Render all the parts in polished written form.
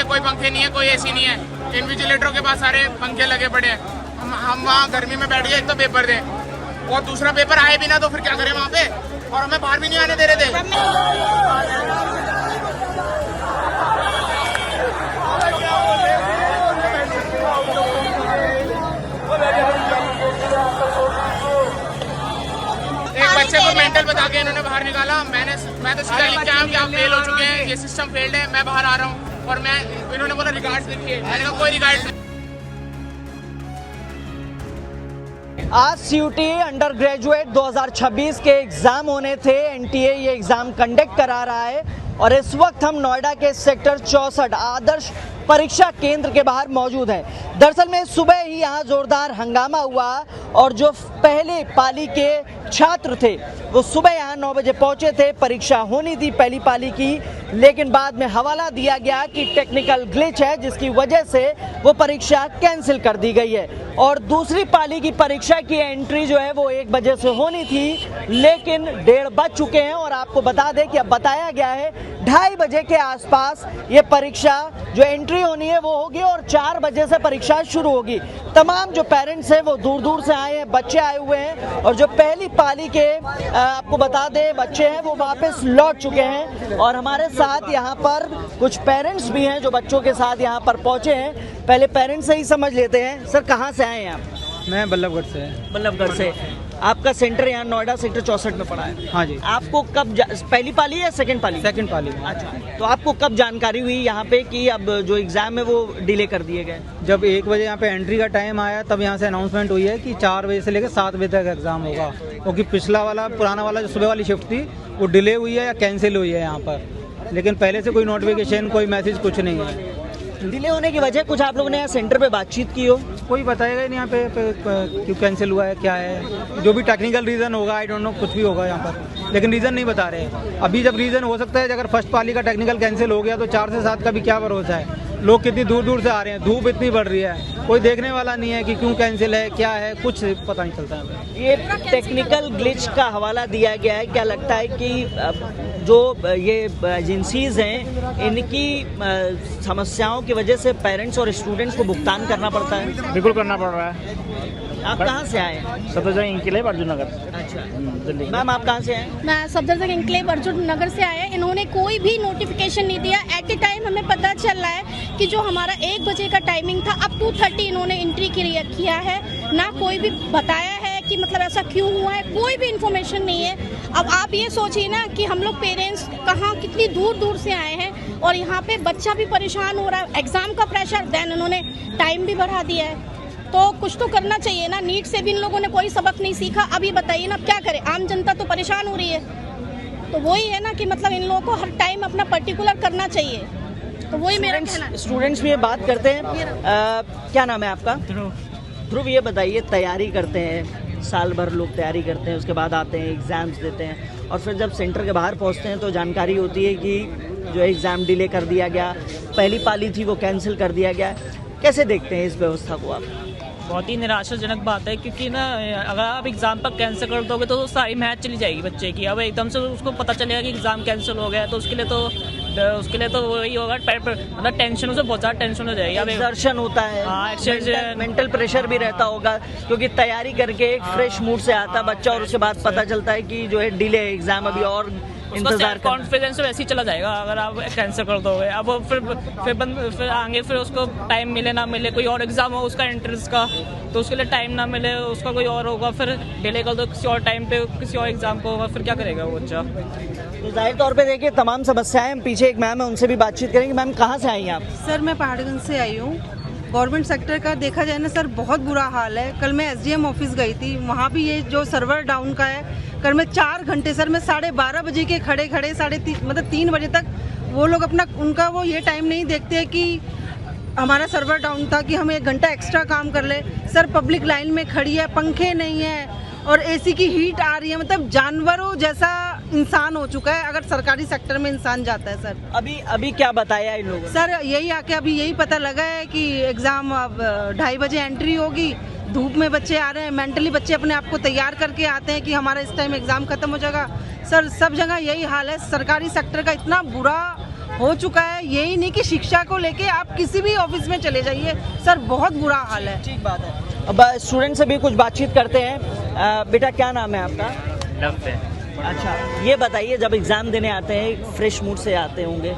देखिए कोई पंखे नहीं है, कोई एसी नहीं है। इन्विजिलेटरों के पास सारे पंखे लगे पड़े हैं। हम वहाँ गर्मी में बैठ गए, एक तो पेपर दें और दूसरा पेपर आए भी ना तो फिर क्या करें वहाँ पे, और हमें बाहर भी नहीं आने दे रहे थे। एक बच्चे को मेंटल बता के इन्होंने बाहर निकाला। मैं तो सीधा लिख के आया हूँ कि आप फेल हो चुके हैं, ये सिस्टम फेल्ड है, मैं बाहर आ रहा हूँ। और इन्होंने बोला रिगार्ड्स लिखिए, मैंने कहा कोई रिगार्ड्स नहीं। आज सीयूटी अंडर ग्रेजुएट 2026 के एग्जाम होने थे। एनटीए ये एग्जाम कंडक्ट करा रहा है और इस वक्त हम नोएडा के सेक्टर 64 आदर्श परीक्षा केंद्र के बाहर मौजूद हैं। दरअसल में सुबह ही यहाँ जोरदार हंगामा हुआ और जो पहले पाली के छात्र थे वो सुबह यहाँ 9 बजे पहुँचे थे। परीक्षा होनी थी पहली पाली की, लेकिन बाद में हवाला दिया गया कि टेक्निकल ग्लिच है जिसकी वजह से वो परीक्षा कैंसिल कर दी गई है। और दूसरी पाली की परीक्षा की एंट्री जो है वो 1 बजे से होनी थी, लेकिन 1:30 बज चुके हैं। और आपको बता दें कि अब बताया गया है 2:30 बजे के आसपास ये परीक्षा जो एंट्री होनी है वो होगी और 4 बजे से परीक्षा शुरू होगी। तमाम जो पेरेंट्स हैं वो दूर दूर से आए हैं, बच्चे आए हुए हैं और जो पहली पाली के आपको बता दें बच्चे हैं वो वापस लौट चुके हैं। और हमारे साथ यहाँ पर कुछ पेरेंट्स भी हैं जो बच्चों के साथ यहाँ पर पहुँचे हैं। पहले पेरेंट्स से ही समझ लेते हैं। सर कहाँ से आए हैं आप? मैं बल्लभगढ़ से। बल्लभगढ़ से। आपका सेंटर यहाँ नोएडा सेक्टर 64 में पड़ा है? हाँ जी। आपको कब पहली पाली या सेकंड पाली? सेकंड पाली। अच्छा, तो आपको कब जानकारी हुई यहाँ पे कि अब जो एग्जाम है वो डिले कर दिए गए? जब 1 बजे यहाँ पे एंट्री का टाइम आया तब यहाँ से अनाउंसमेंट हुई है कि 4 बजे से लेकर 7 बजे तक एग्जाम होगा, क्योंकि पुराना वाला जो सुबह वाली शिफ्ट थी वो डिले हुई है या कैंसिल हुई है यहाँ पर, लेकिन पहले से कोई नोटिफिकेशन कोई मैसेज कुछ नहीं है। डिले होने की वजह कुछ आप लोगों ने यहाँ सेंटर पे बातचीत की हो? कोई बताएगा ही नहीं यहाँ पे क्यों कैंसिल हुआ है, क्या है, जो भी टेक्निकल रीज़न होगा, आई डोंट नो, कुछ भी होगा यहाँ पर, लेकिन रीज़न नहीं बता रहे। अभी जब रीज़न हो सकता है अगर फर्स्ट पाली का टेक्निकल कैंसिल हो गया तो 4 से 7 का भी क्या भरोसा है। लोग कितनी दूर दूर से आ रहे हैं, धूप इतनी बढ़ रही है, कोई देखने वाला नहीं है कि क्यों कैंसिल है, क्या है, कुछ पता नहीं चलता है। ये टेक्निकल ग्लिच का हवाला दिया गया है। क्या लगता है कि जो ये एजेंसीज हैं इनकी समस्याओं की वजह से पेरेंट्स और स्टूडेंट्स को भुगतान करना पड़ता है? बिल्कुल करना पड़ रहा है। आप कहाँ से आए हैं? सफदरजंग इंक्लेव अर्जुन नगर। अच्छा, दिल्ली। मैम आप कहाँ से हैं? मैं सफदरजंग इंक्लेव अर्जुन नगर से आया। इन्होंने कोई भी नोटिफिकेशन नहीं दिया। एट ए टाइम हमें पता चल रहा है कि जो हमारा 1 बजे का टाइमिंग था अब 2:30 इन्होंने एंट्री किया है। ना कोई भी बताया है कि मतलब ऐसा क्यों हुआ है, कोई भी इंफॉर्मेशन नहीं है। अब आप ये सोचिए ना कि हम लोग पेरेंट्स कहाँ कितनी दूर दूर से आए हैं और यहाँ पे बच्चा भी परेशान हो रहा है, एग्जाम का प्रेशर, देन उन्होंने टाइम भी बढ़ा दिया है। तो कुछ तो करना चाहिए ना। नीट से भी इन लोगों ने कोई सबक नहीं सीखा। अभी बताइए ना क्या करें, आम जनता तो परेशान हो रही है। तो वही है ना कि मतलब इन लोगों को हर टाइम अपना पर्टिकुलर करना चाहिए। तो वही मेरा कहना है। स्टूडेंट्स भी ये बात करते हैं। क्या नाम है आपका? ध्रुव। ये बताइए, तैयारी करते हैं, साल भर लोग तैयारी करते हैं, उसके बाद आते हैं, एग्ज़ाम्स देते हैं और फिर जब सेंटर के बाहर पहुंचते हैं तो जानकारी होती है कि जो एग्ज़ाम डिले कर दिया गया, पहली पाली थी वो कैंसिल कर दिया गया। कैसे देखते हैं इस व्यवस्था को आप? बहुत ही निराशाजनक बात है, क्योंकि ना अगर आप एग्ज़ाम पर कैंसिल कर दोगे तो सारी मेहनत चली जाएगी बच्चे की। अब एकदम से उसको पता चलेगा कि एग्ज़ाम कैंसिल हो गया तो उसके लिए तो वही होगा, मतलब टेंशन, उसे बहुत ज़्यादा टेंशन हो जाएगी। अब एक्सर्शन होता है, हाँ, मेंटल प्रेशर भी रहता होगा, क्योंकि तैयारी करके एक फ्रेश मूड से आता है बच्चा और उसके बाद पता चलता है कि जो है डिले एग्जाम अभी और इंतजार कॉन्फिडेंस वैसे ही चला जाएगा अगर आप कैंसिल कर दोगे। अब फिर आगे फिर उसको टाइम मिले ना मिले, कोई और एग्जाम हो उसका एंट्रेंस का तो उसके लिए टाइम ना मिले, उसका कोई और होगा, फिर डिले कर दो किसी और टाइम पे किसी और एग्जाम को होगा, फिर क्या करेगा वो बच्चा? तो जाहिर तौर पे देखिए तमाम समस्याएं। हम पीछे एक मैम है उनसे भी बातचीत करेंगे। मैम कहाँ से आई हैं आप? सर मैं पहाड़गंज से आई हूँ। गवर्नमेंट सेक्टर का देखा जाए ना सर, बहुत बुरा हाल है। कल मैं एसडीएम ऑफिस गई थी, वहाँ भी ये जो सर्वर डाउन का है, कल मैं 4 घंटे सर, मैं 12:30 बजे के खड़े 3 बजे तक वो लोग अपना उनका वो ये टाइम नहीं देखते कि हमारा सर्वर डाउन था कि हम 1 घंटा एक्स्ट्रा काम कर ले। सर पब्लिक लाइन में खड़ी है, पंखे नहीं है और एसी की हीट आ रही है, मतलब जानवरों जैसा इंसान हो चुका है अगर सरकारी सेक्टर में इंसान जाता है। सर अभी क्या बताया इन लोगों? सर यही आके अभी यही पता लगा है कि एग्जाम अब 2:30 बजे एंट्री होगी। धूप में बच्चे आ रहे हैं, मेंटली बच्चे अपने आप को तैयार करके आते हैं कि हमारा इस टाइम एग्जाम खत्म हो जाएगा। सर सब जगह यही हाल है, सरकारी सेक्टर का इतना बुरा हो चुका है। यही नहीं कि शिक्षा को लेके आप किसी भी ऑफिस में चले जाइए सर, बहुत बुरा हाल है। ठीक बात है। अब स्टूडेंट से भी कुछ बातचीत करते हैं। बेटा क्या नाम है आपका? अच्छा, ये बताइए जब एग्ज़ाम देने आते हैं फ्रेश मूड से आते होंगे,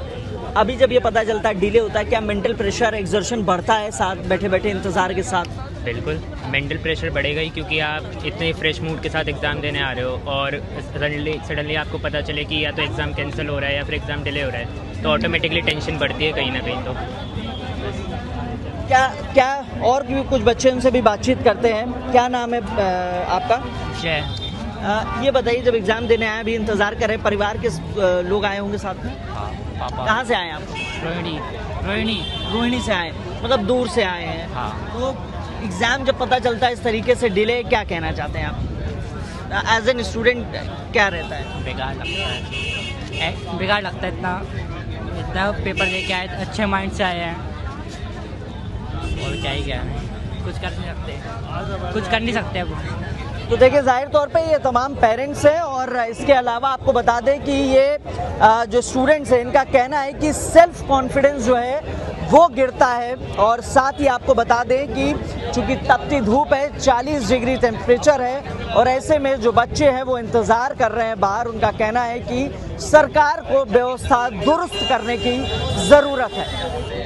अभी जब ये पता चलता है डिले होता है, क्या मेंटल प्रेशर एक्सर्शन बढ़ता है साथ बैठे बैठे इंतज़ार के साथ? बिल्कुल मेंटल प्रेशर बढ़ेगा ही, क्योंकि आप इतने फ्रेश मूड के साथ एग्ज़ाम देने आ रहे हो और सडनली आपको पता चले कि या तो एग्ज़ाम कैंसिल हो रहा है या फिर एग्ज़ाम डिले हो रहा है, तो ऑटोमेटिकली टेंशन बढ़ती है कहीं ना कहीं। तो क्या और भी कुछ बच्चे उनसे भी बातचीत करते हैं। क्या नाम है आपका? जय। ये बताइए जब एग्ज़ाम देने आए, अभी इंतज़ार कर रहे हैं, परिवार के लोग आए होंगे साथ में? पापा। कहाँ से आए आप? रोहिणी से आए, मतलब दूर से आए हैं। हाँ। तो एग्ज़ाम जब पता चलता है इस तरीके से डिले, क्या कहना चाहते हैं आप एज एन स्टूडेंट? क्या रहता है? बेकार लगता है इतना पेपर दे के आए, अच्छे माइंड से आए हैं और क्या ही कहना, कुछ कर नहीं सकते अब। तो देखिए जाहिर तौर पे ये तमाम पेरेंट्स हैं और इसके अलावा आपको बता दें कि ये जो स्टूडेंट्स हैं इनका कहना है कि सेल्फ कॉन्फिडेंस जो है वो गिरता है। और साथ ही आपको बता दें कि चूंकि तपती धूप है, 40 डिग्री टेम्परेचर है और ऐसे में जो बच्चे हैं वो इंतज़ार कर रहे हैं बाहर। उनका कहना है कि सरकार को व्यवस्था दुरुस्त करने की ज़रूरत है।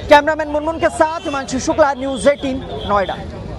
कैमरामैन मुनमुन के साथ हिमांशु शुक्ला, न्यूज़ 18 नोएडा।